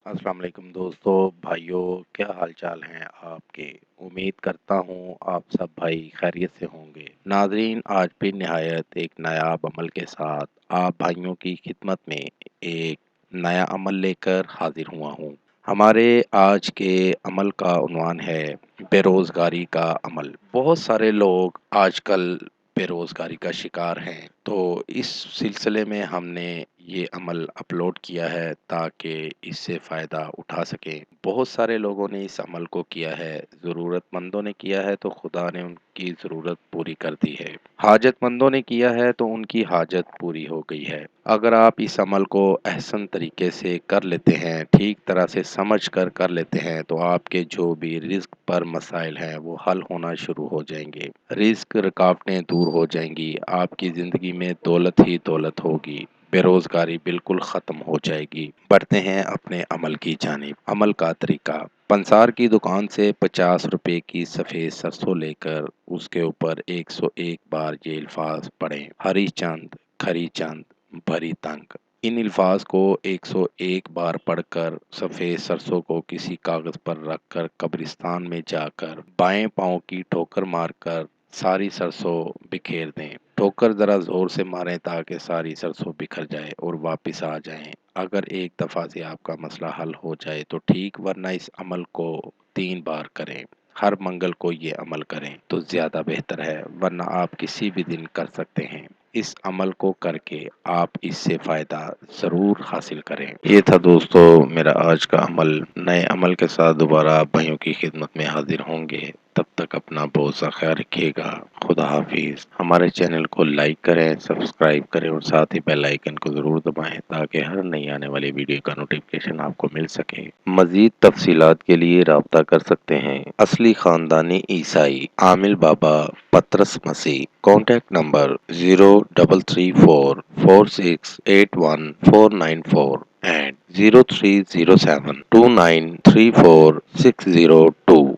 अस्सलाम वालेकुम दोस्तों, भाइयों, क्या हाल चाल हैं आपके। उम्मीद करता हूँ आप सब भाई खैरियत से होंगे। नाज़रीन, आज भी निहायत एक नायाब अमल के साथ आप भाइयों की खिदमत में एक नया अमल लेकर हाजिर हुआ हूँ। हमारे आज के अमल का उन्वान है बेरोज़गारी का अमल। बहुत सारे लोग आजकल बेरोज़गारी का शिकार हैं, तो इस सिलसिले में हमने ये अमल अपलोड किया है ताकि इससे फ़ायदा उठा सकें। बहुत सारे लोगों ने इस अमल को किया है, ज़रूरतमंदों ने किया है तो खुदा ने उनकी ज़रूरत पूरी कर दी है। हाजतमंदों ने किया है तो उनकी हाजत पूरी हो गई है। अगर आप इस अमल को अहसन तरीके से कर लेते हैं, ठीक तरह से समझ कर लेते हैं, तो आपके जो भी रिज़्क पर मसाइल हैं वो हल होना शुरू हो जाएंगे। रिज़्क रुकावटें दूर हो जाएंगी, आपकी ज़िंदगी में दौलत ही दौलत होगी। बेरोज़गारी बिल्कुल ख़त्म हो जाएगी। बढ़ते हैं अपने अमल की जानिब। अमल का तरीका: पंसार की दुकान से 50 रुपए की सफ़ेद सरसों लेकर उसके ऊपर 101 बार ये अल्फाज पढ़ें: हरी चंद, खरी चंद, भरी तंग। इन अल्फाज को 101 बार पढ़कर सफ़ेद सरसों को किसी कागज़ पर रखकर कब्रिस्तान में जाकर बाएं पाँव की ठोकर मारकर सारी सरसों बिखेर दें। ठोकर ज़रा ज़ोर से मारें ताकि सारी सरसों बिखर जाए और वापस आ जाएं। अगर एक दफ़ा से आपका मसला हल हो जाए तो ठीक, वरना इस अमल को 3 बार करें। हर मंगल को ये अमल करें तो ज़्यादा बेहतर है, वरना आप किसी भी दिन कर सकते हैं। इस अमल को करके आप इससे फ़ायदा ज़रूर हासिल करें। ये था दोस्तों मेरा आज का अमल। नए अमल के साथ दोबारा आप भाइयों की खिदमत में हाजिर होंगे। तब तक अपना बहुत सा ख्याल रखिएगा। खुदा हाफिज। हमारे चैनल को लाइक करें, सब्सक्राइब करें और साथ ही बेल आइकन को ज़रूर दबाएं ताकि हर नई आने वाली वीडियो का नोटिफिकेशन आपको मिल सके। मज़ीद तफसीलात के लिए राब्ता कर सकते हैं असली ख़ानदानी ईसाई आमिल बाबा पतरस मसीह। Contact number 034446819494 and 0307293460 2।